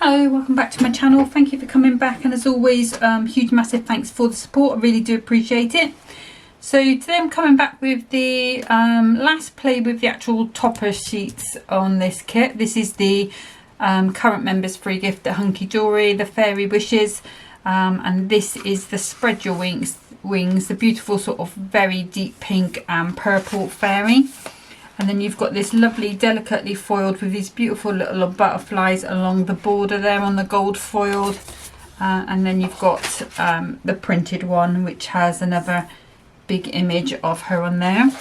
Hello, welcome back to my channel. Thank you for coming back, and as always, huge massive thanks for the support. I really do appreciate it. So today I'm coming back with the last play with the actual topper sheets on this kit. This is the current members free gift at Hunkydory, the Fairy Wishes, and this is the Spread Your Wings, the beautiful sort of very deep pink and purple fairy. And then you've got this lovely, delicately foiled with these beautiful little butterflies along the border there on the gold foiled. And then you've got the printed one, which has another big image of her on there.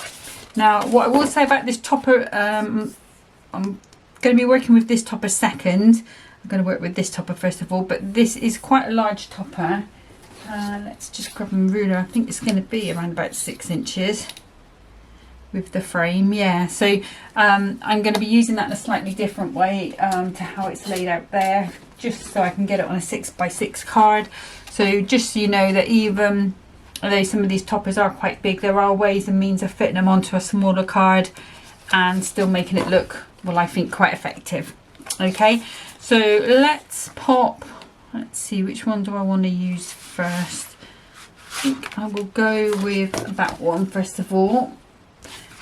Now, what I will say about this topper, I'm going to be working with this topper second. I'm going to work with this topper first of all, but this is quite a large topper. Let's just grab a ruler. I think it's going to be around about 6 inches. With the frame, yeah, so I'm going to be using that in a slightly different way to how it's laid out there, just so I can get it on a 6x6 card. So just so you know that even although some of these toppers are quite big, there are ways and means of fitting them onto a smaller card and still making it look, well, I think quite effective. Okay, so let's see, which one do I want to use first? I think I will go with that one first of all.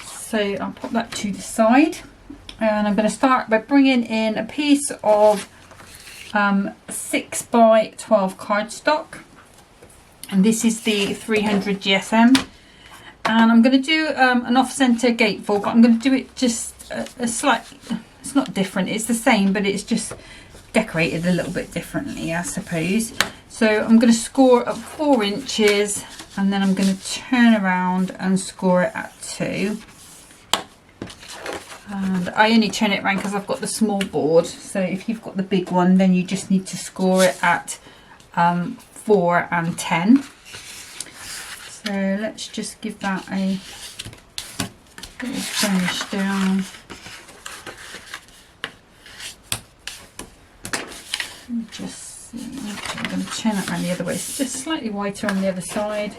So I'll pop that to the side, and I'm going to start by bringing in a piece of 6x12 cardstock, and this is the 300 GSM, and I'm going to do an off-center gatefold, but I'm going to do it just a slight, it's not different, it's the same, but it's just decorated a little bit differently, I suppose. So I'm going to score at 4 inches, and then I'm going to turn around and score it at 2. And I only turn it around because I've got the small board, so if you've got the big one, then you just need to score it at 4 and 10. So let's just give that a little finish down. Just see. Okay, I'm going to turn that around the other way. It's just slightly whiter on the other side.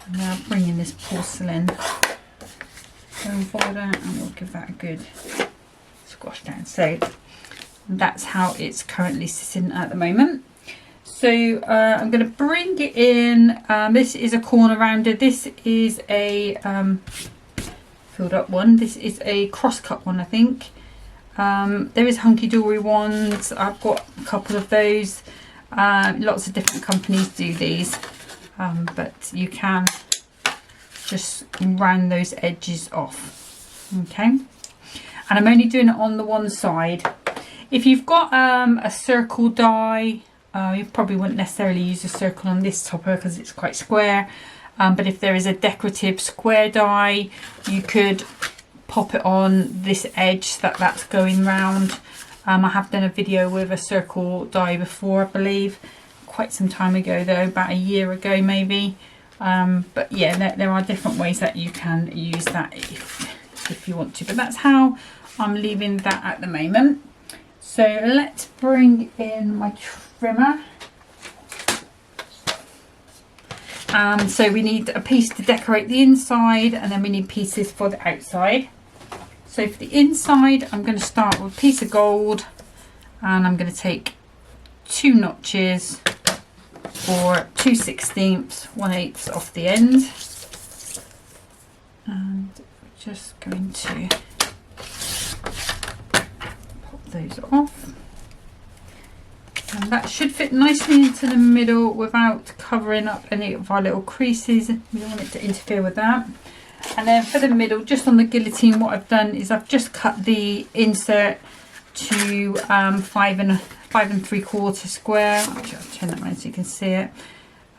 And now bring in this porcelain border, and we'll give that a good squash down. So that's how it's currently sitting at the moment. So I'm going to bring it in. This is a corner rounder. This is a filled up one. This is a cross cut one, I think. There is Hunkydory ones. I've got a couple of those. Lots of different companies do these, but you can just round those edges off. Okay, and I'm only doing it on the one side. If you've got a circle die, you probably wouldn't necessarily use a circle on this topper because it's quite square, but if there is a decorative square die, you could pop it on this edge that's going round. I have done a video with a circle die before, I believe, quite some time ago though, about a year ago maybe. But yeah, there are different ways that you can use that if you want to, but that's how I'm leaving that at the moment. So let's bring in my trimmer. So we need a piece to decorate the inside, and then we need pieces for the outside. So for the inside, I'm going to start with a piece of gold, and I'm going to take 2 notches or 2/16, 1/8 off the end, and we're just going to pop those off, and that should fit nicely into the middle without covering up any of our little creases. We don't want it to interfere with that. And then for the middle, just on the guillotine, what I've done is I've just cut the insert to 5 3/4 square. Actually, I'll turn that around so you can see it,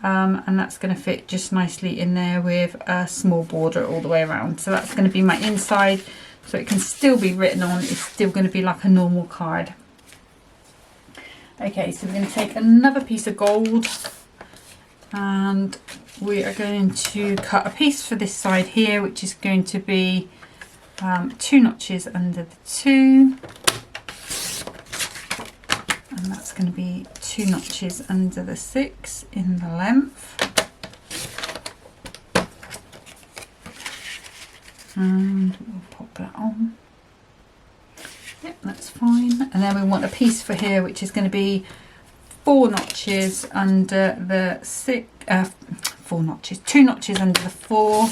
and that's going to fit just nicely in there with a small border all the way around. So that's going to be my inside, so it can still be written on. It's still going to be like a normal card. Okay, so we're going to take another piece of gold, and we are going to cut a piece for this side here, which is going to be 2 notches under the 2. And that's going to be 2 notches under the 6 in the length. And we'll pop that on. Yep, that's fine. And then we want a piece for here, which is going to be 4 notches under the 6, 4 notches, 2 notches under the 4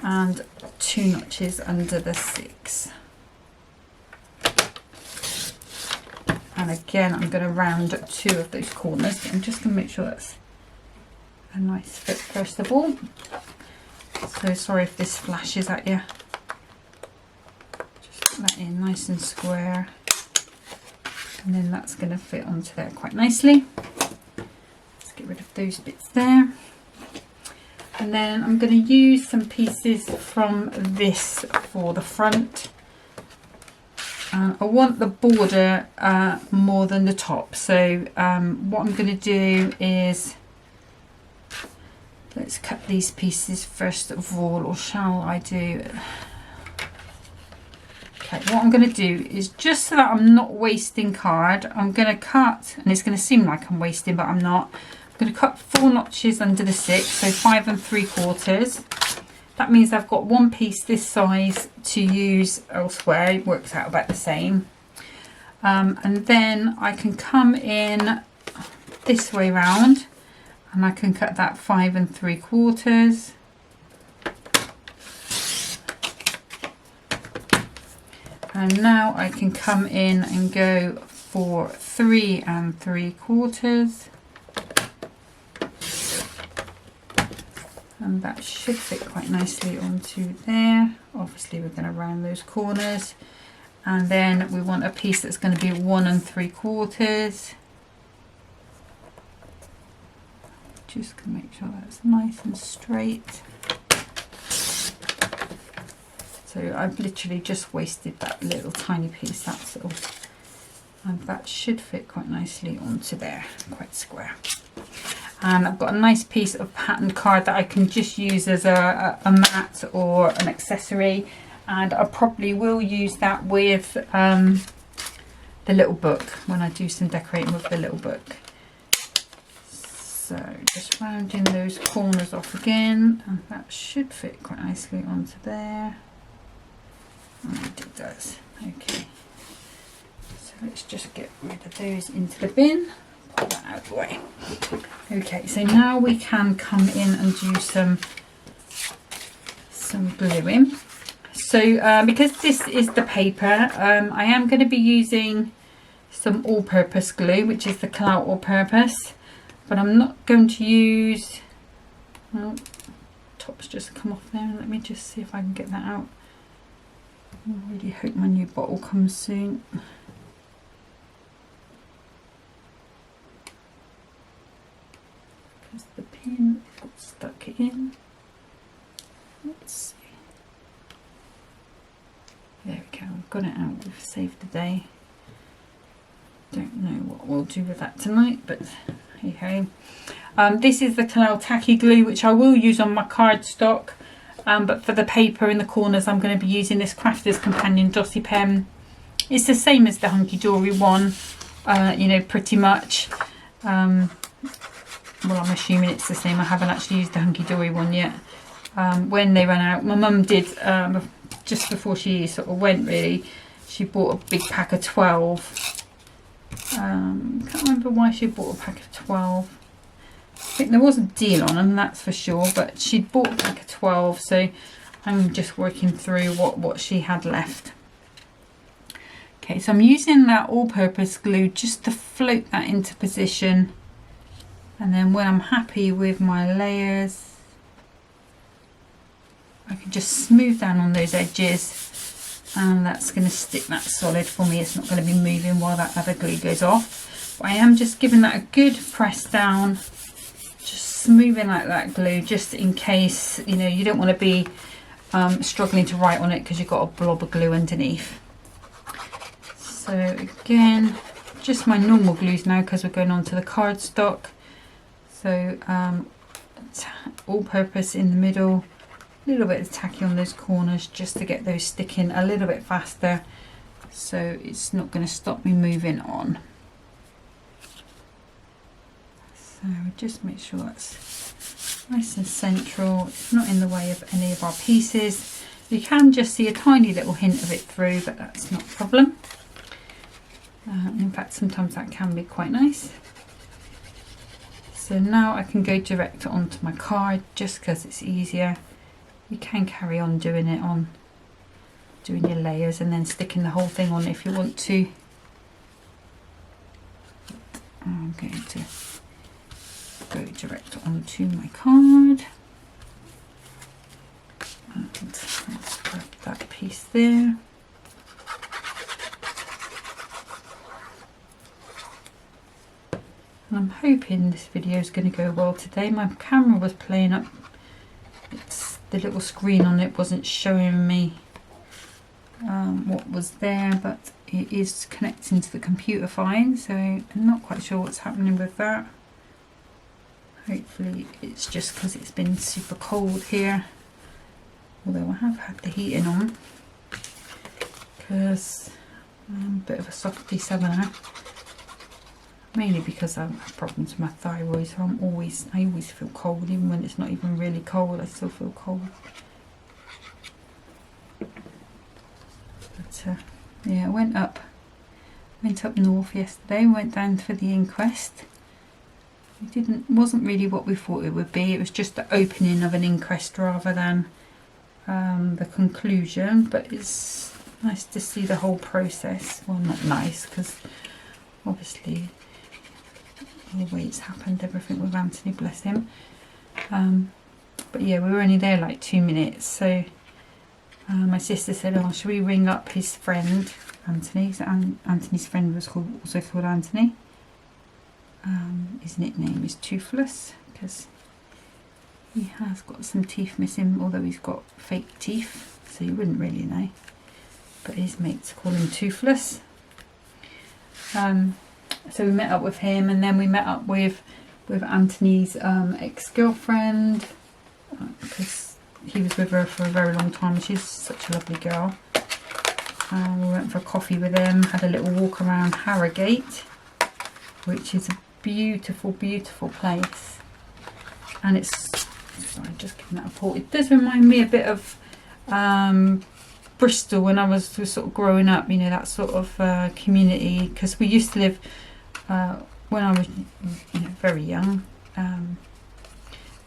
and 2 notches under the 6. And again, I'm going to round 2 of those corners. I'm just going to make sure that's a nice fit first of all. So sorry if this flashes at you. Just put that in nice and square. And then that's going to fit onto there quite nicely. Let's get rid of those bits there. And then I'm going to use some pieces from this for the front. I want the border more than the top. So what I'm going to do is, let's cut these pieces first of all, or shall I do? Okay, what I'm going to do is, just so that I'm not wasting card, I'm going to cut, and it's going to seem like I'm wasting, but I'm not. I'm going to cut 4 notches under the 6, so 5 3/4. That means I've got one piece this size to use elsewhere. It works out about the same. And then I can come in this way round, and I can cut that 5 3/4. And now I can come in and go for 3 3/4. And that should fit quite nicely onto there. Obviously we're going to round those corners. And then we want a piece that's going to be 1 3/4. Just going to make sure that's nice and straight. So I've literally just wasted that little tiny piece, that's all. And that should fit quite nicely onto there, quite square. And I've got a nice piece of patterned card that I can just use as a mat or an accessory, and I probably will use that with the little book when I do some decorating with the little book. So just rounding those corners off again, and that should fit quite nicely onto there. And it does. Okay, so let's just get rid of those into the bin. Put that out of the way. Okay, so now we can come in and do some gluing. So because this is the paper, I am going to be using some all-purpose glue, which is the Clout All-Purpose, but I'm not going to use, well, top's just come off there. Let me just see if I can get that out. I really hope my new bottle comes soon. Because the pin got stuck in. Let's see. There we go, I've got it out, we've saved the day. Don't know what we'll do with that tonight, but hey ho. This is the Canal Tacky Glue, which I will use on my cardstock. But for the paper in the corners, I'm going to be using this Crafter's Companion Dotty pen. It's the same as the Hunkydory one, you know, pretty much. Well, I'm assuming it's the same. I haven't actually used the Hunkydory one yet. When they ran out, my mum did, just before she sort of went really, she bought a big pack of 12. Can't remember why she bought a pack of 12. I think there was a deal on them, that's for sure, but she'd bought a pack of 12, so I'm just working through what she had left. Okay, so I'm using that all-purpose glue just to float that into position, and then when I'm happy with my layers, I can just smooth down on those edges, and that's going to stick that solid for me. It's not going to be moving while that other glue goes off. But I am just giving that a good press down, smoothing out that glue, just in case, you know, you don't want to be struggling to write on it because you've got a blob of glue underneath. So again, just my normal glues now because we're going on to the cardstock. So all-purpose in the middle, a little bit of tacky on those corners just to get those sticking a little bit faster, so it's not going to stop me moving on. So just make sure that's nice and central. It's not in the way of any of our pieces. You can just see a tiny little hint of it through, but that's not a problem. In fact, sometimes that can be quite nice. So now I can go direct onto my card just because it's easier. You can carry on doing it on, doing your layers and then sticking the whole thing on if you want to. I'm going to go direct onto my card. And let's grab that piece there. And I'm hoping this video is going to go well today. My camera was playing up. It's the little screen on it wasn't showing me what was there, but it is connecting to the computer fine, so I'm not quite sure what's happening with that. Hopefully it's just because it's been super cold here, although I have had the heating on because I'm a bit of a softy southerner, mainly because I have problems with my thyroid, so I always feel cold, even when it's not even really cold. I still feel cold. But yeah, I went up north yesterday. Went down for the inquest. It wasn't really what we thought it would be. It was just the opening of an inquest rather than the conclusion. But it's nice to see the whole process. Well, not nice, because obviously the way it's happened, everything with Anthony, bless him. But yeah, we were only there like 2 minutes, so my sister said, oh, should we ring up his friend Anthony? So Anthony's friend was also called Anthony. His nickname is Toothless because he has got some teeth missing, although he's got fake teeth, so you wouldn't really know, but his mates call him Toothless. So we met up with him, and then we met up with Anthony's ex-girlfriend, because he was with her for a very long time. She's such a lovely girl. We went for a coffee with them, had a little walk around Harrogate, which is a beautiful, beautiful place. And it's, sorry, just giving that a pour. It does remind me a bit of Bristol when I was sort of growing up, you know, that sort of community, because we used to live, when I was very young,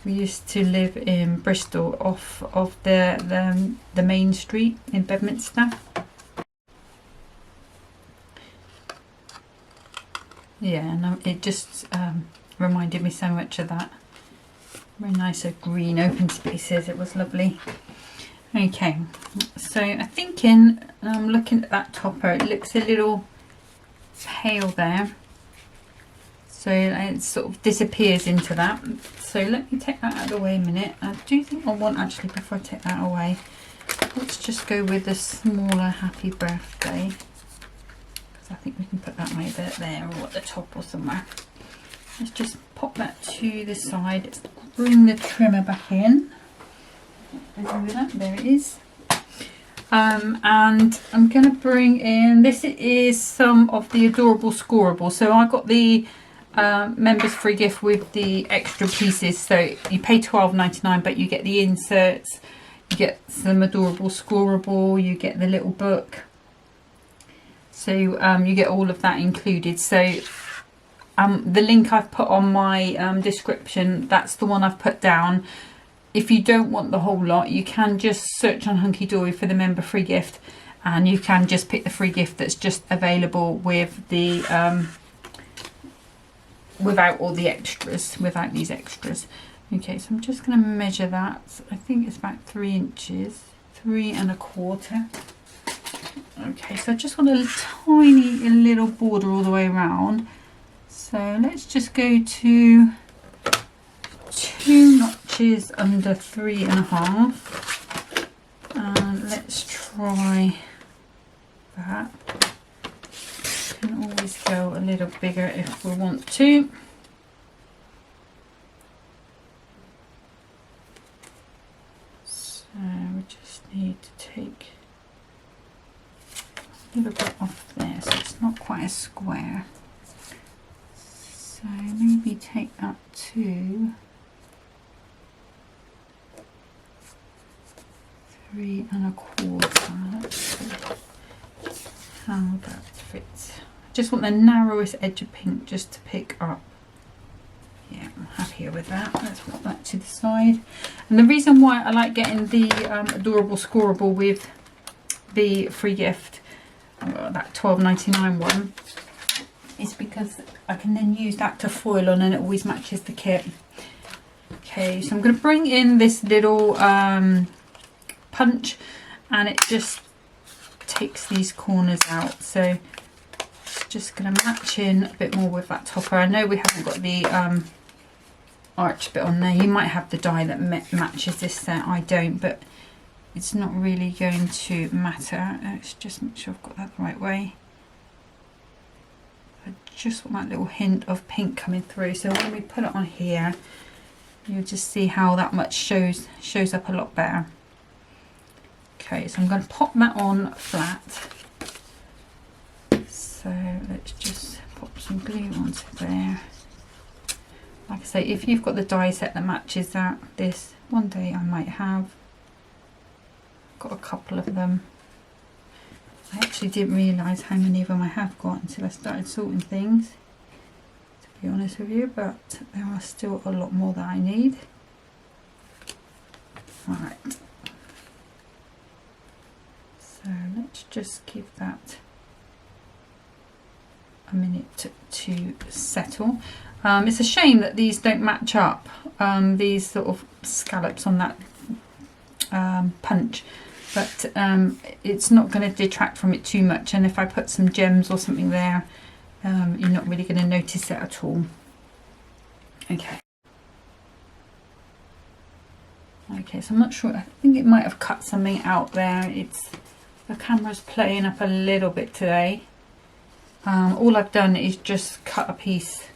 we used to live in Bristol off of the main street in Bedminster. Yeah, and it just reminded me so much of that. Very nice green open spaces. It was lovely. Okay, so I'm thinking, I'm looking at that topper, it looks a little pale there, so it sort of disappears into that. So let me take that out of the way a minute. I do think I want, actually, before I take that away, let's just go with the smaller happy birthday, because I think we can put that maybe there or at the top or somewhere. Let's just pop that to the side, bring the trimmer back in. There it is. And I'm going to bring in, this is some of the adorable scoreable. So I got the members free gift with the extra pieces, so you pay £12.99 but you get the inserts, you get some adorable scoreable, you get the little book, so you get all of that included. So the link I've put on my description, that's the one I've put down. If you don't want the whole lot, you can just search on Hunkydory for the member free gift, and you can just pick the free gift that's just available with the without all the extras, without these extras. Okay, so I'm just going to measure that. I think it's about 3 inches, 3 1/4. Okay, so I just want a tiny little border all the way around. So let's just go to 2 notches under 3 1/2, and let's try that. Can always go a little bigger if we want to. So we just need to take a little bit off there, so it's not quite a square. So maybe take that to 3¼ let's see how that fits. Just want the narrowest edge of pink just to pick up. Yeah, I'm happier with that. Let's put that to the side. And the reason why I like getting the adorable scoreable with the free gift, that £12.99 one, is because I can then use that to foil on and it always matches the kit. Okay, so I'm going to bring in this little punch, and it just takes these corners out. So just going to match in a bit more with that topper. I know we haven't got the arch bit on there. You might have the die that matches this set. I don't, but it's not really going to matter. Let's just make sure I've got that the right way. I just want that little hint of pink coming through. So when we put it on here, you'll just see how that much shows up a lot better. Okay, so I'm going to pop that on flat. So let's just pop some glue onto there. Like I say, if you've got the die set that matches that, this one day I might have. Got a couple of them. I actually didn't realise how many of them I have got until I started sorting things, to be honest with you, but there are still a lot more that I need. Alright, so let's just give that a minute to settle. It's a shame that these don't match up, these sort of scallops on that punch, but it's not going to detract from it too much, and if I put some gems or something there, you're not really going to notice it at all. Okay. Okay, so I'm not sure, I think it might have cut something out there. The camera's playing up a little bit today. All I've done is just cut a piece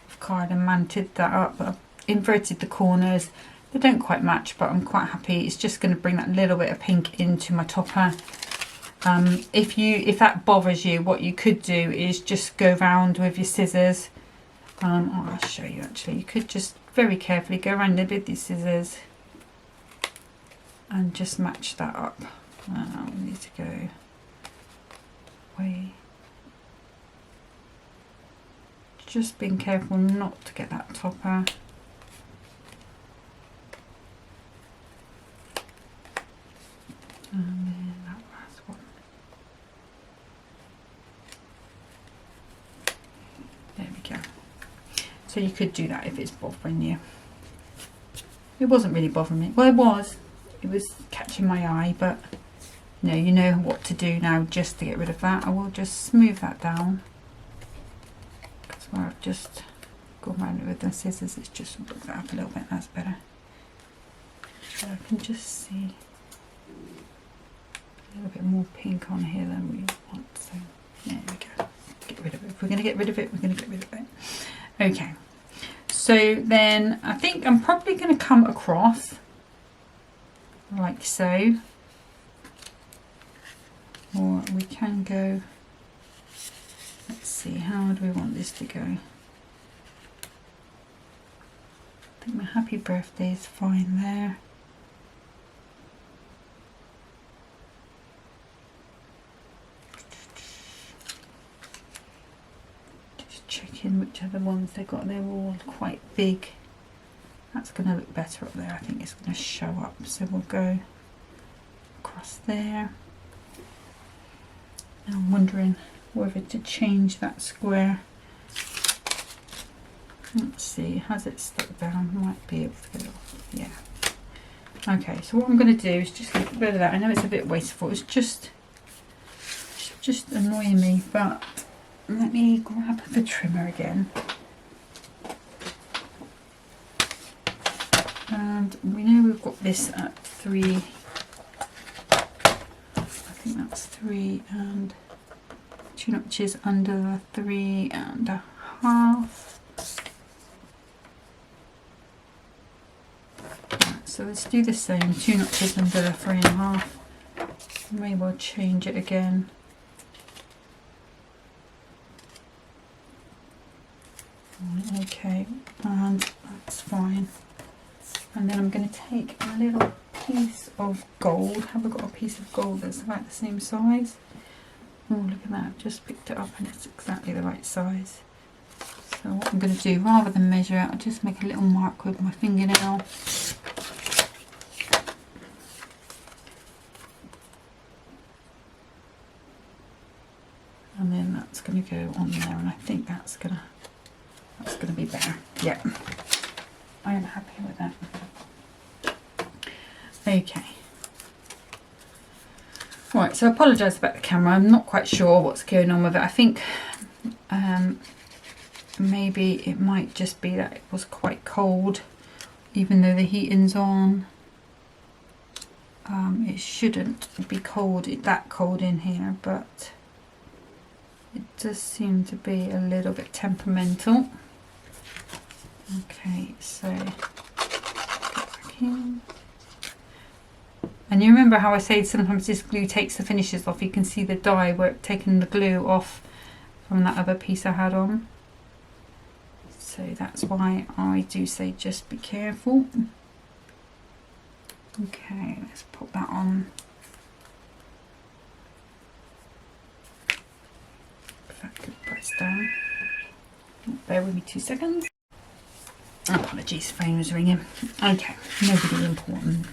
of card and manted that up. I've inverted the corners. They don't quite match, but I'm quite happy. It's just going to bring that little bit of pink into my topper. If that bothers you, what you could do is just go round with your scissors. I'll show you actually. You could just very carefully go around it with your scissors and just match that up. We need to go away. Just being careful not to get that topper. And then that last one. There we go. So you could do that if it's bothering you. It wasn't really bothering me. Well, it was catching my eye, but you know what to do now just to get rid of that. I will just smooth that down. That's where I've just gone around it with the scissors. It's just look that up a little bit. That's better. So I can just see a little bit more pink on here than we want. So there we go. Get rid of it. If we're going to get rid of it, we're going to get rid of it. Okay. So then I think I'm probably going to come across like so, or we can go, let's see, how do we want this to go? I think my happy birthday is fine there. Just checking which other ones they got. They're all quite big. That's going to look better up there. I think it's going to show up. So we'll go across there. I'm wondering whether to change that square. Let's see, has it stuck down? Might be able to get it off. Yeah. Okay, so what I'm going to do is just get rid of that. I know it's a bit wasteful. It's just annoying me, but let me grab the trimmer again. And we know we've got this at 3. I think that's 3 and 2 notches under the 3.5. Right, so let's do the same. 2 notches under the 3.5. Maybe we'll change it again. Okay, and that's fine. And then I'm going to take a little piece of gold. Have I got a piece of gold that's about the same size? Oh, look at that, I've just picked it up and it's exactly the right size. So what I'm going to do, rather than measure out, I'll just make a little mark with my fingernail. And then that's going to go on there, and I think that's gonna be better. Yeah, I am happy with that. Okay. Right, so I apologise about the camera. I'm not quite sure what's going on with it. I think maybe it might just be that it was quite cold, even though the heating's on. It shouldn't be that cold in here, but it does seem to be a little bit temperamental. Okay, so get back in. And you remember how I say sometimes this glue takes the finishes off? You can see the dye where it's taken the glue off from that other piece I had on. So that's why I do say just be careful. Okay, let's put that on. If that could press down. Bear with me 2 seconds. Apologies, phone was ringing. Okay, nobody important.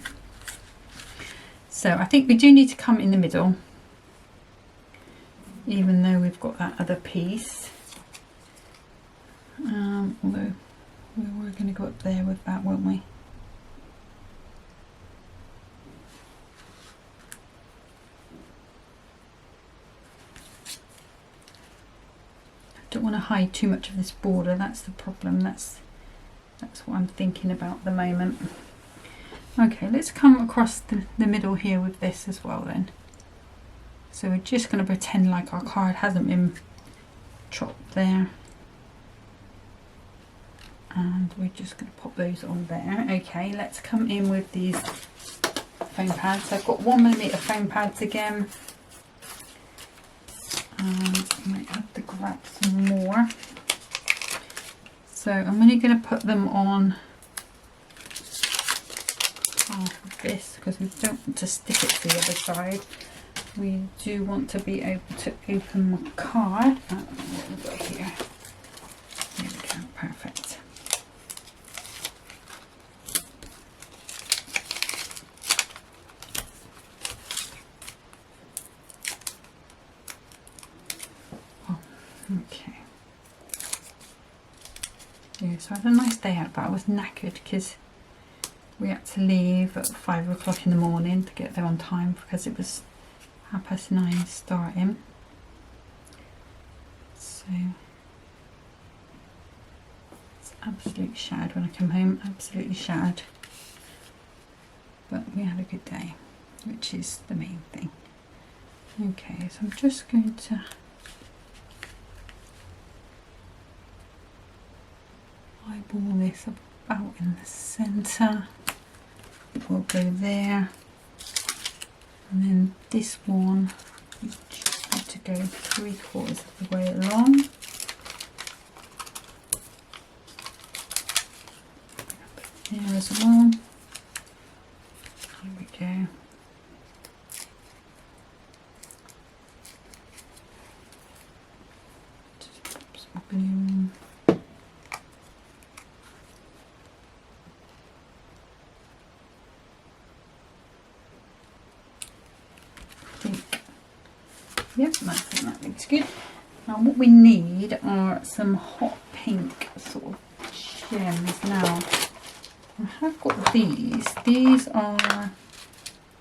So I think we do need to come in the middle, even though we've got that other piece. Although we're going to go up there with that, won't we? I don't want to hide too much of this border. That's the problem. That's what I'm thinking about at the moment. Okay, let's come across the middle here with this as well then. So we're just going to pretend like our card hasn't been chopped there. And we're just going to pop those on there. Okay, let's come in with these foam pads. So I've got 1mm foam pads again. And I might have to grab some more. So I'm only going to put them on half of this because we don't want to stick it to the other side. We do want to be able to open my card. What we've got here. There we go, perfect. Oh, okay. Yeah, so I had a nice day out, but I was knackered because we had to leave at 5 o'clock in the morning to get there on time because it was 9:30 starting. So it's absolutely shattered when I come home, absolutely shattered. But we had a good day, which is the main thing. Okay, so I'm just going to eyeball this about in the centre. It will go there. And then this one, we just have to go 3/4 of the way along. There as well. There we go. Just pop some glue on. Yep, I think that looks good. Now what we need are some hot pink sort of gems. Now I have got these. These are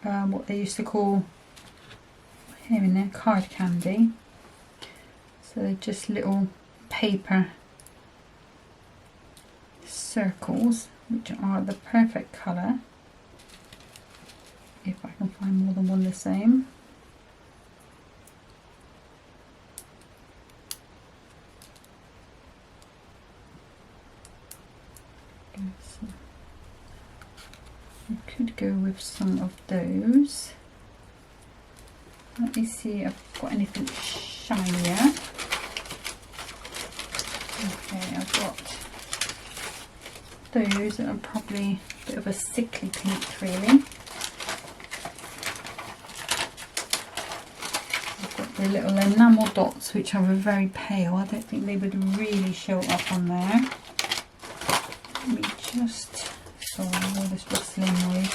what they used to call, here in there, card candy. So they're just little paper circles, which are the perfect colour. If I can find more than one the same. I could go with some of those. Let me see if I've got anything shinier. Okay, I've got those that are probably a bit of a sickly pink really. the little enamel dots, which are very pale. I don't think they would really show up on there. Let me just, sorry, all this rustling noise.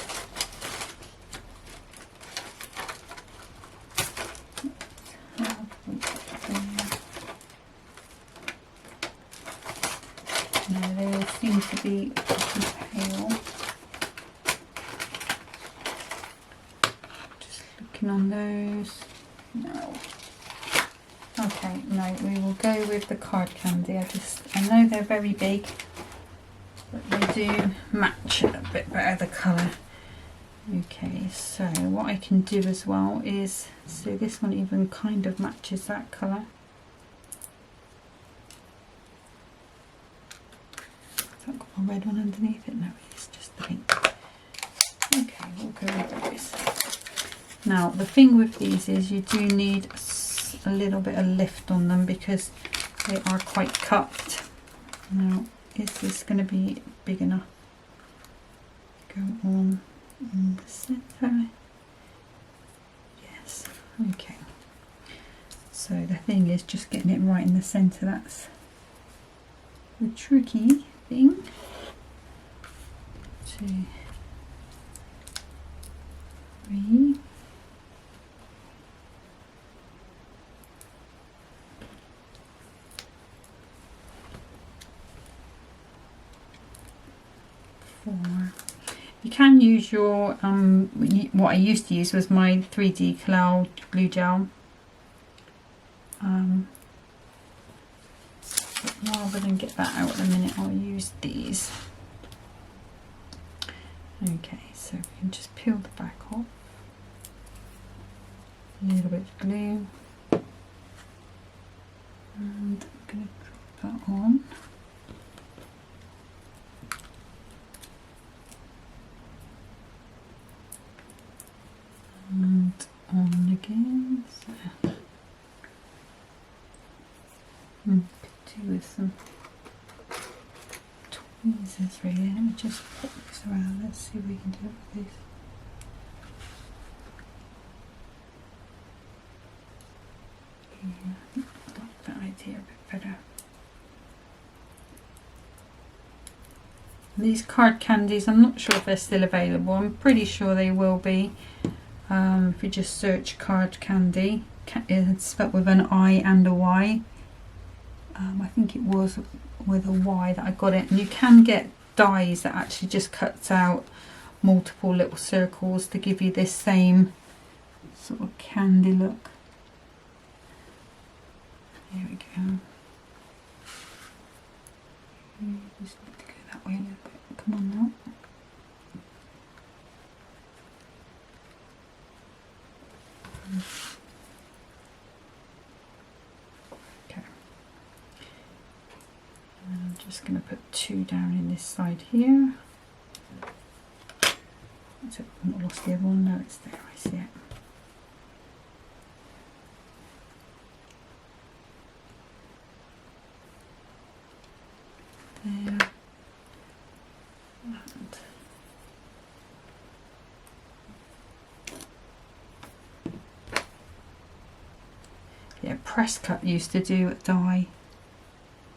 No, they all seem to be pretty pale. Just looking on those. No. Okay, no, we will go with the card candy. I know they're very big, but they do match a bit better the colour. Okay, so what I can do as well is, so this one even kind of matches that colour. Has that got a red one underneath it? No, it's just the pink. Okay, we'll go with this. Now, the thing with these is you do need a little bit of lift on them because they are quite cupped. Now, is this going to be big enough? Go on in the centre. Yes, okay. So the thing is just getting it right in the centre. That's the tricky thing. 2, 3. 4. You can use your what I used to use was my 3D cloud glue gel. But rather than get that out at the minute, I'll use these. Okay, so we can just peel the back off. A little bit of glue, and I'm going to drop that on. And on again. So could do with some tweezers really. Let me just pop this around. Let's see what we can do with this. Yeah, I like that idea a bit better. These card candies, I'm not sure if they're still available. I'm pretty sure they will be. If you just search card candy, it's spelled with an I and a Y. I think it was with a Y that I got it. And you can get dies that actually just cuts out multiple little circles to give you this same sort of candy look. Here we go. You just need to go that way a little bit. Come on now. Okay. And I'm just going to put 2 down in this side here. So I've not lost the other one. No, it's there. I see it. There. And yeah, press cut used to do a die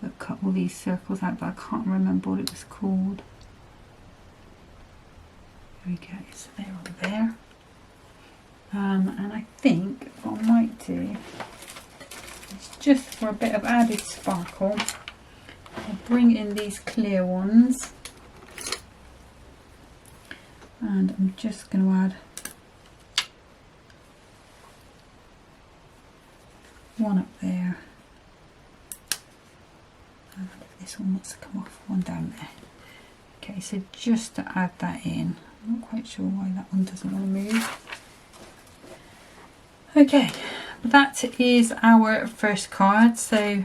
that cut all these circles out, but I can't remember what it was called. There we go, so they're all there. And I think what I might do is just for a bit of added sparkle, I'll bring in these clear ones, and I'm just going to add one up there, and if this one wants to come off, one down there. Okay, so just to add that in. I'm not quite sure why that one doesn't want to move. Okay, that is our first card. So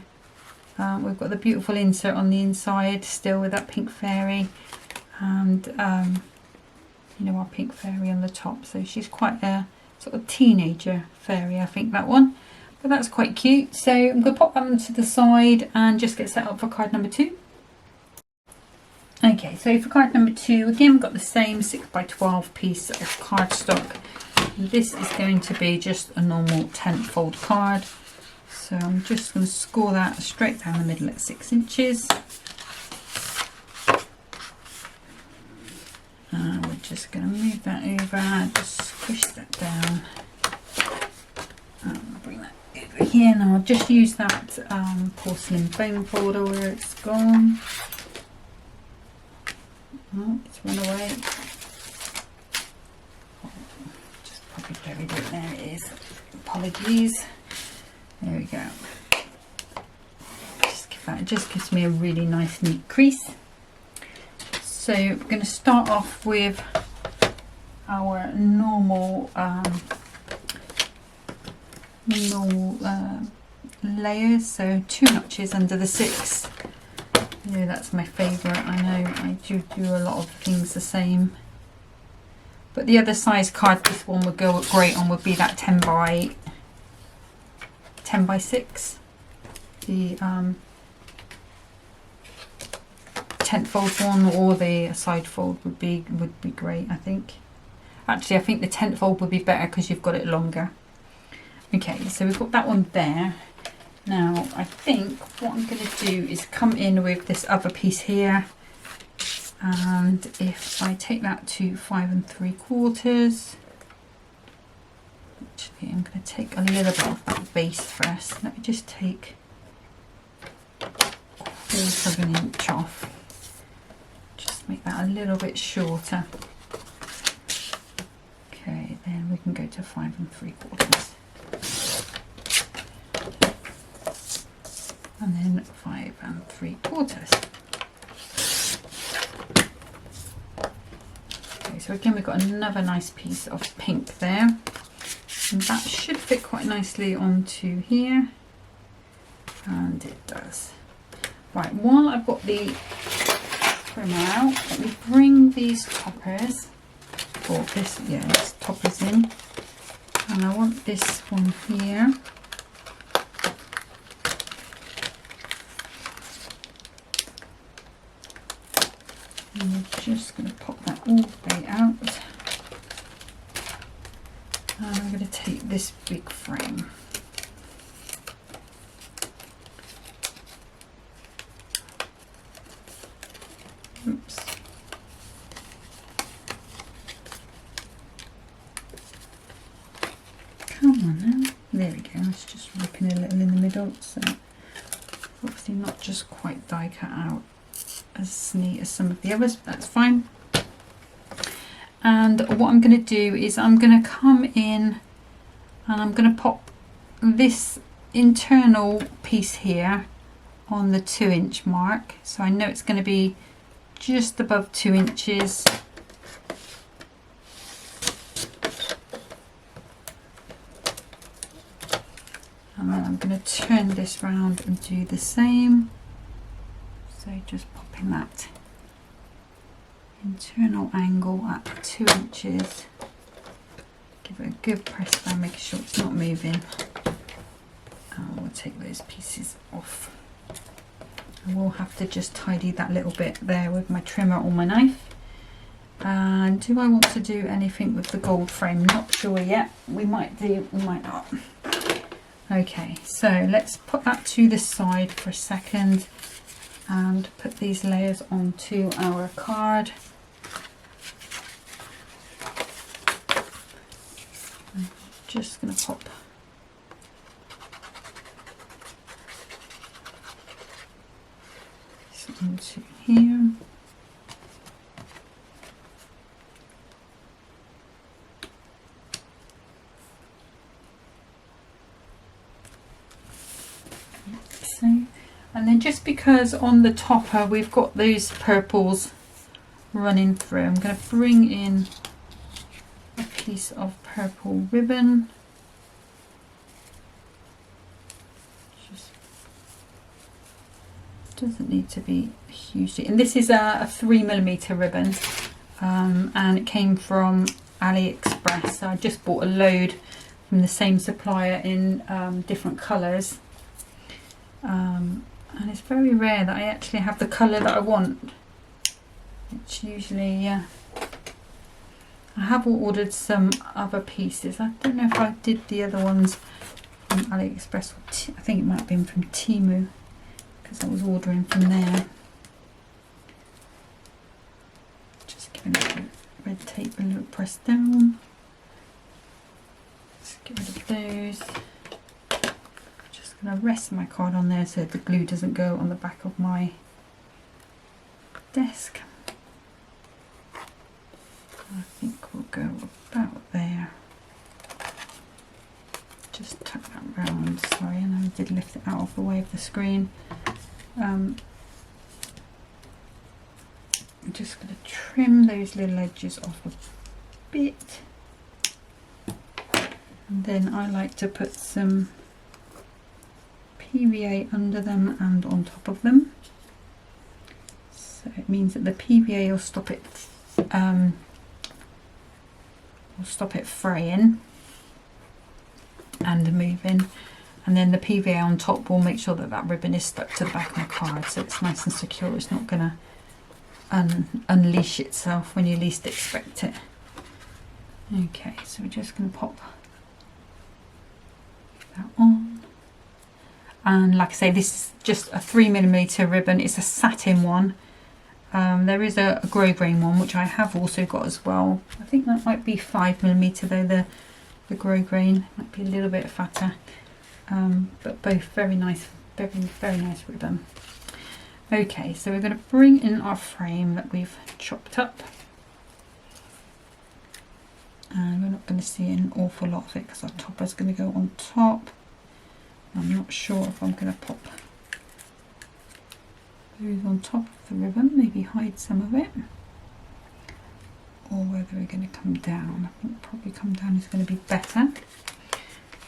we've got the beautiful insert on the inside still with that pink fairy, and you know, our pink fairy on the top. So she's quite a sort of teenager fairy, I think, that one. But that's quite cute. So I'm going to pop that one to the side and just get set up for card number 2. Okay, so for card number 2, again we've got the same 6x12 piece of cardstock. This is going to be just a normal 10 fold card. So I'm just going to score that straight down the middle at 6 inches. And we're just going to move that over and just squish that down. And bring that over here. Now I'll just use that porcelain bone folder where it's gone. Oh, it's run away. Just probably buried it. There it is. Apologies. There we go. It just gives me a really nice neat crease. So we're going to start off with our normal layers. So 2 notches under the 6. Yeah, that's my favourite. I know I do a lot of things the same. But the other size card this one would go great on would be that 10 by 6. The 10 fold one, or the side fold would be great, I think. Actually, I think the 10 fold would be better because you've got it longer. Okay, so we've got that one there. Now, I think what I'm going to do is come in with this other piece here. And if I take that to 5 3/4, actually I'm going to take a little bit of that base first. Let me just take 1/4 of an inch off. Just make that a little bit shorter. Okay, then we can go to 5 3/4. And then 5 3/4. Okay, so again we've got another nice piece of pink there, and that should fit quite nicely onto here, and it does. Right, while I've got the trimmer out, let me bring these toppers, or this toppers in, and I want this one here. And we're just going to pop that all the way out. And I'm going to take this big frame. Oops. Come on now. There we go. It's just ripping a little in the middle. So obviously not just quite die cut out as neat as some of the others, but that's fine. And what I'm going to do is I'm going to come in and I'm going to pop this internal piece here on the 2 inch mark. So I know it's going to be just above 2 inches. And then I'm going to turn this round and do the same. So just popping that internal angle at 2 inches. Give it a good press down, making sure it's not moving. And we'll take those pieces off. I will have to just tidy that little bit there with my trimmer or my knife. And do I want to do anything with the gold frame? Not sure yet. We might do, we might not. Okay, so let's put that to the side for a second and put these layers onto our card. I'm just going to pop this into here. And then just because on the topper we've got those purples running through, I'm going to bring in a piece of purple ribbon. Just doesn't need to be hugely, and this is a 3mm ribbon, and it came from AliExpress. So I just bought a load from the same supplier in different colours. And it's very rare that I actually have the colour that I want. It's usually I have ordered some other pieces. I don't know if I did the other ones from AliExpress. I think it might have been from Temu, because I was ordering from there. Just giving it a red tape a little press down. Let's get rid of those. Just going to rest my card on there so the glue doesn't go on the back of my desk. I think we'll go about there. Just tuck that round, sorry, and I did lift it out of the way of the screen. I'm just going to trim those little edges off a bit. And then I like to put some PVA under them and on top of them. So it means that the PVA will stop it fraying and moving, and then the PVA on top will make sure that that ribbon is stuck to the back of my card, so it's nice and secure. It's not going to unleash itself when you least expect it. Okay, so we're just going to pop that on, and like I say, this is just a 3mm ribbon. It's a satin one. There is a grosgrain one which I have also got as well. I think that might be 5mm though. The grosgrain might be a little bit fatter, but both very nice, very nice ribbon. Okay, so we're going to bring in our frame that we've chopped up, and we're not going to see an awful lot of it because our topper's going to go on top. I'm not sure if I'm going to pop those on top of the ribbon, maybe hide some of it, or whether we're going to come down. I think probably come down is going to be better.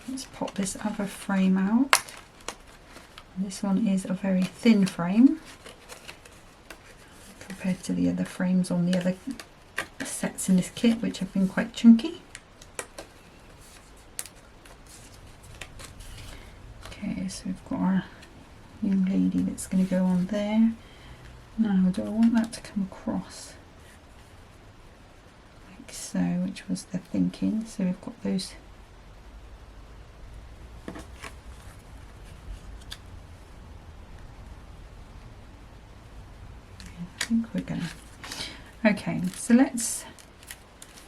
Let's pop this other frame out. This one is a very thin frame compared to the other frames on the other sets in this kit, which have been quite chunky. Okay, so we've got our young lady that's going to go on there. Now, do I want that to come across like so, which was the thinking? So we've got those I think we're gonna. Okay, so let's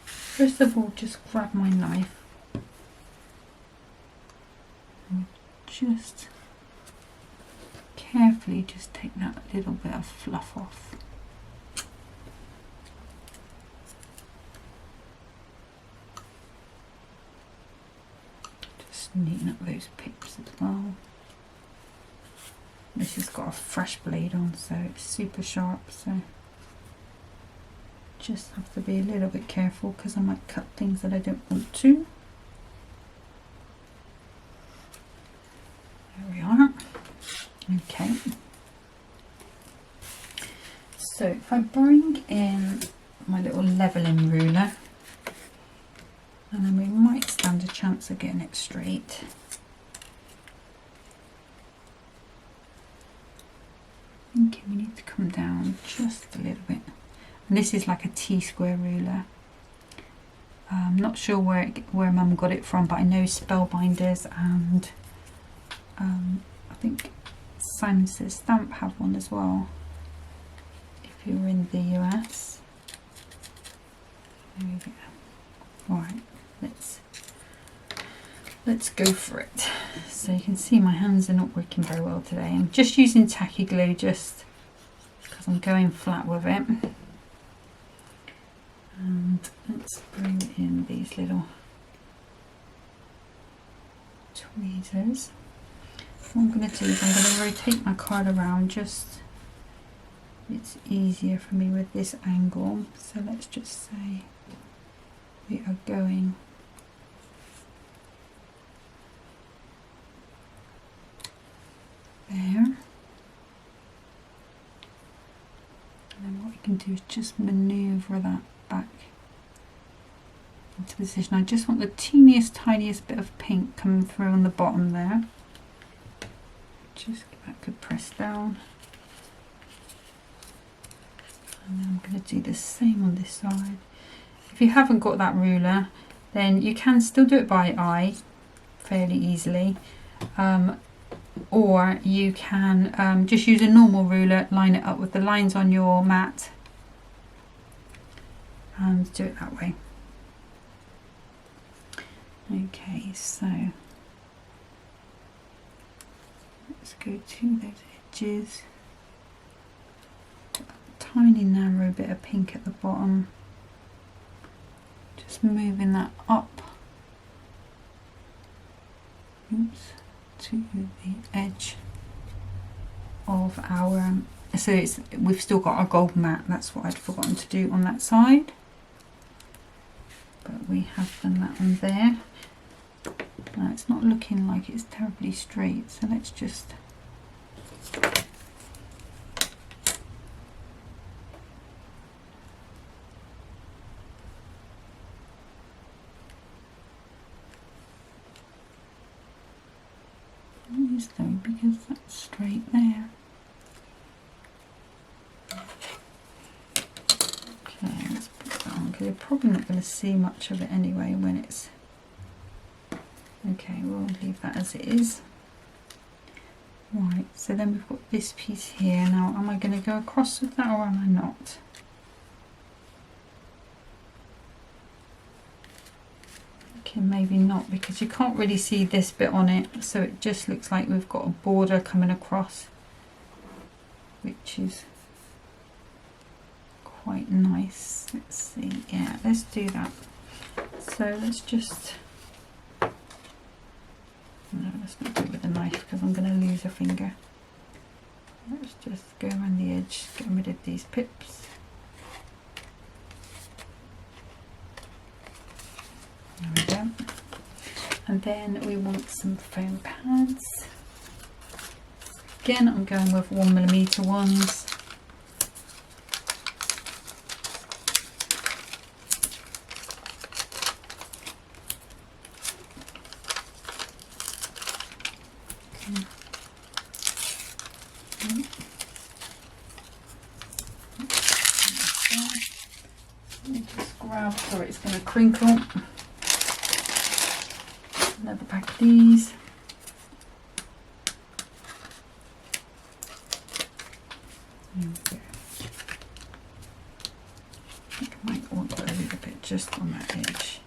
first of all just grab my knife and just carefully just take that little bit of fluff off. Just neaten up those pips as well. This has got a fresh blade on, so it's super sharp, so just have to be a little bit careful because I might cut things that I don't want to. There we are. Okay, so if I bring in my little leveling ruler, and then we might stand a chance of getting it straight. Okay, we need to come down just a little bit, and this is like a T-square ruler. I'm not sure where Mum got it from, but I know Spellbinders and I think Simon Says Stamp have one as well if you're in the US. There we go. Alright, let's go for it. So you can see my hands are not working very well today. I'm just using tacky glue just because I'm going flat with it. And let's bring in these little tweezers. What I'm going to do is I'm going to rotate my card around, just it's easier for me with this angle. So let's just say we are going there, and then what we can do is just manoeuvre that back into position. I just want the teeniest tiniest bit of pink coming through on the bottom there. Just that could press down, and then I'm going to do the same on this side. if you haven't got that ruler, then you can still do it by eye fairly easily, or you can just use a normal ruler, line it up with the lines on your mat and do it that way. Okay, so let's go to those edges. Tiny narrow bit of pink at the bottom, just moving that up, oops, to the edge of our, so it's, we've still got our gold mat, that's what I'd forgotten to do on that side, but we have done that one there. Now it's not looking like it's terribly straight, so let's just though, because that's straight there. Okay, let's put that on, because you're probably not going to see much of it anyway when it's, okay, we'll leave that as it is. Right, so then we've got this piece here. Now, am I going to go across with that or am I not? Okay, maybe not, because you can't really see this bit on it, so it just looks like we've got a border coming across, which is quite nice. Let's see, yeah, let's do that. So let's just, no, let's not do it with a knife because I'm going to lose a finger. Let's just go around the edge, get rid of these pips. There we go. And then we want some foam pads. Again, I'm going with 1mm ones. Let me just grab, sorry, it's going to crinkle. Another pack of these. There we go. I think I might want a little bit just on that edge.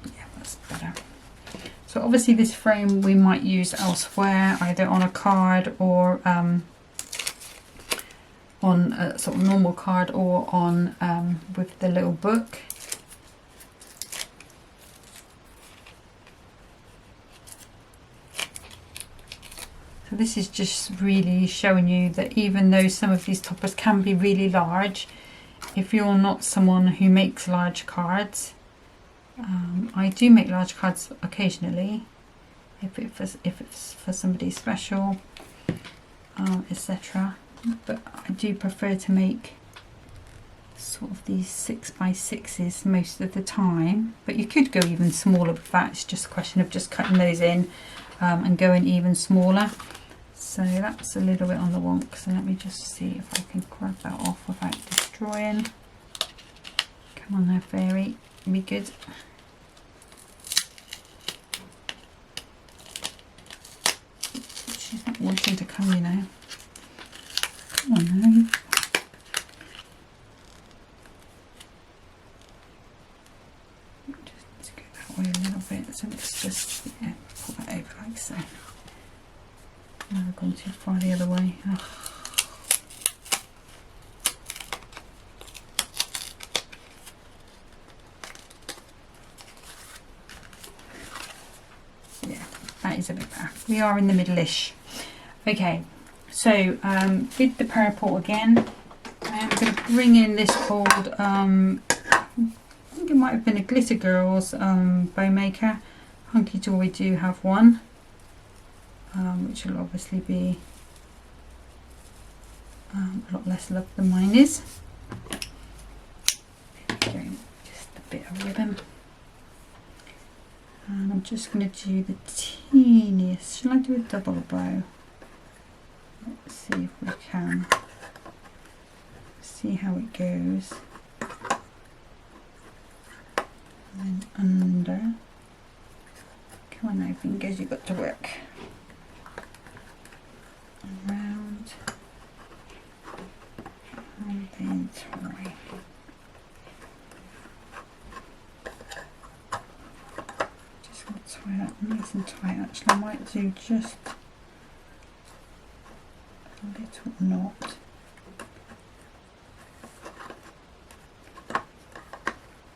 Yeah, that's better. So obviously this frame we might use elsewhere, either on a card or on a sort of normal card, or on with the little book. So this is just really showing you that even though some of these toppers can be really large, if you're not someone who makes large cards, I do make large cards occasionally if it's for somebody special, etc. But I do prefer to make sort of these 6x6s most of the time, but you could go even smaller with that. It's just a question of just cutting those in and going even smaller. So that's a little bit on the wonk, so let me just see if I can grab that off without destroying. Come on there, fairy, be good. She's not wanting to come, you know. Oh no. Just need to go that way a little bit, so let's just, yeah, pull that over like so. Now I've gone too far the other way. Ugh. Yeah, that is a bit better. We are in the middle-ish. Okay. So with the purple again, I'm going to bring in this old, I think it might have been a Glitter Girls bow maker. Hunkydory do have one, which will obviously be a lot less love than mine is. There we go, just a bit of ribbon. And I'm just going to do the teeniest, shall I do a double bow? see if we can see how it goes. And then under. Come on now, fingers, you've got to work. And round. And then tie. Just want to tie that nice and tight. Actually, I might do just a little knot.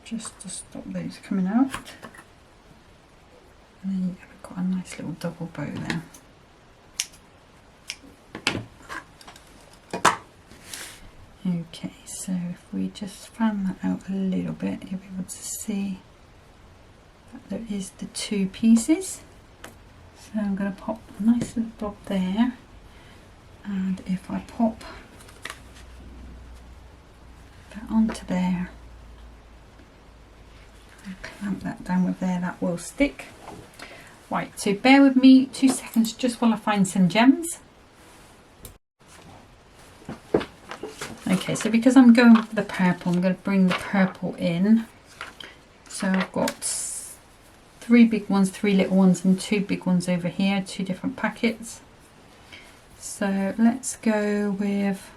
Just to stop those coming out. And then you've got a nice little double bow there. Okay, so if we just fan that out a little bit, you'll be able to see that there is the two pieces. So I'm going to pop a nice little bob there, and if I pop that onto there, clamp that down with there, that will stick. Right, so bear with me 2 seconds just while I find some gems. Okay, so because I'm going for the purple, I'm going to bring the purple in. So I've got 3 big ones, 3 little ones, and 2 big ones over here, 2 different packets. So let's go with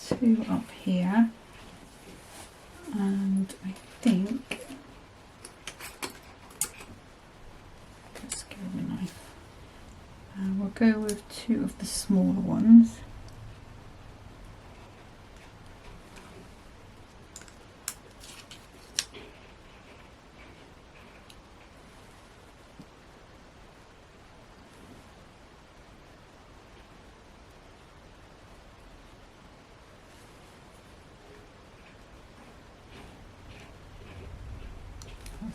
2 up here. And I think, let's go with a knife. We'll go with 2 of the smaller ones.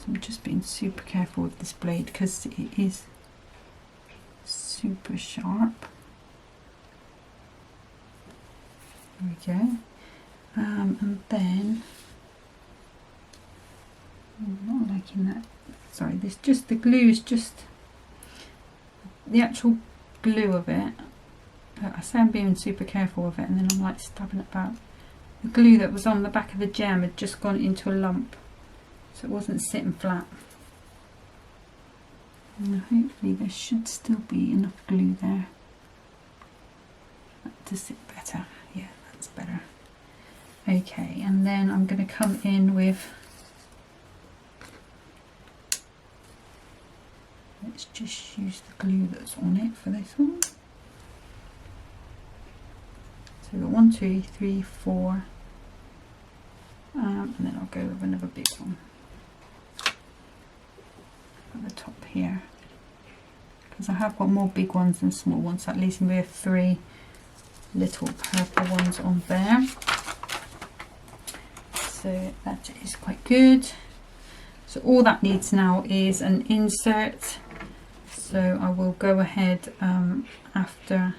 I'm just being super careful with this blade because it is super sharp. There we go. And then I'm not liking that. Sorry, this just the glue is just the actual glue of it. But I say I'm being super careful with it, and then I'm like stabbing it about. The glue that was on the back of the gem had just gone into a lump. So it wasn't sitting flat. And hopefully there should still be enough glue there to sit better. Yeah, that's better. Okay, and then I'm going to come in with, let's just use the glue that's on it for this one. So we've got 1, 2, 3, 4, and then I'll go with another big one at the top here, because I have got more big ones than small ones, so at least we have 3 little purple ones on there. So that is quite good. So all that needs now is an insert. So I will go ahead after,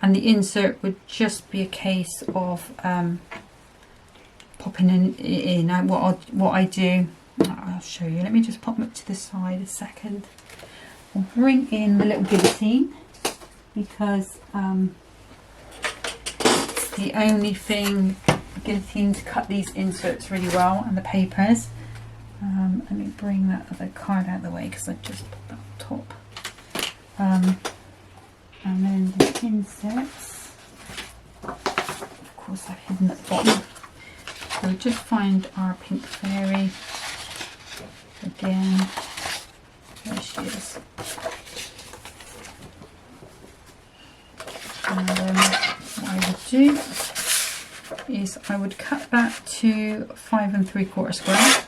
and the insert would just be a case of popping in. What I do, I'll show you. Let me just pop it to the side a second. I'll bring in the little guillotine because it's the only thing. The guillotine to cut these inserts really well, and the papers. Let me bring that other card out of the way because I just put that on top. And then the inserts, of course I've hidden at the bottom. So just find our pink fairy again. There she is. And what I would do is I would cut that to 5 3/4 square.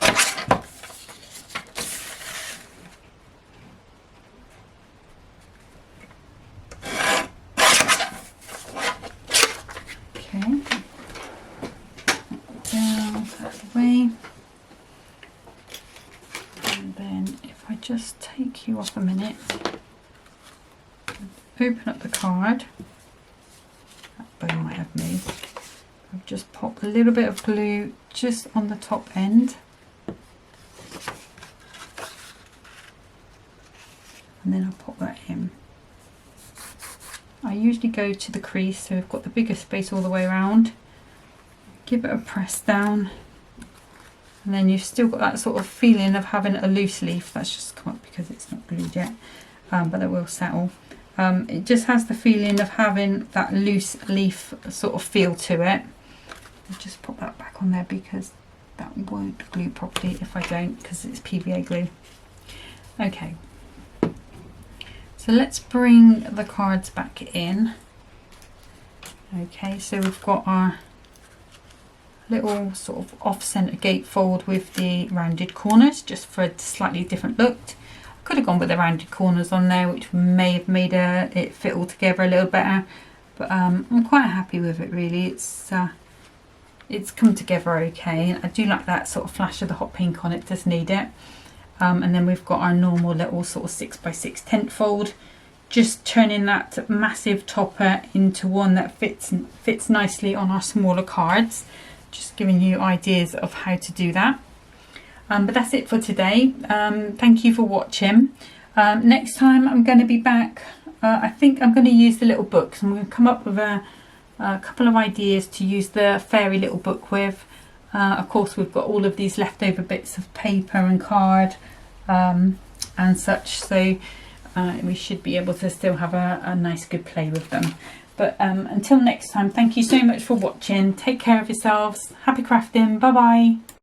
Just take you off a minute, open up the card. That bow might have moved. I've just popped a little bit of glue just on the top end, and then I'll pop that in. usually go to the crease, so we've got the bigger space all the way around. Give it a press down, and then you've still got that sort of feeling of having a loose leaf. That's just come up because it's not glued yet, but it will settle. It just has the feeling of having that loose leaf sort of feel to it. I'll just pop that back on there because that won't glue properly if I don't, because it's PVA glue. Okay, so let's bring the cards back in. Okay, so we've got our little sort of off-centre gatefold with the rounded corners, just for a slightly different look. I could have gone with the rounded corners on there, which may have made it fit all together a little better, but I'm quite happy with it really. It's come together okay. I do like that sort of flash of the hot pink on it, does need it. And then we've got our normal little sort of 6x6 tent fold, just turning that massive topper into one that fits nicely on our smaller cards. Just giving you ideas of how to do that. But that's it for today. Thank you for watching. Next time I'm going to be back. I think I'm going to use the little books. I'm going to come up with a couple of ideas to use the fairy little book with. Of course, we've got all of these leftover bits of paper and card and such, so we should be able to still have a nice good play with them. But until next time, thank you so much for watching. Take care of yourselves. Happy crafting. Bye bye.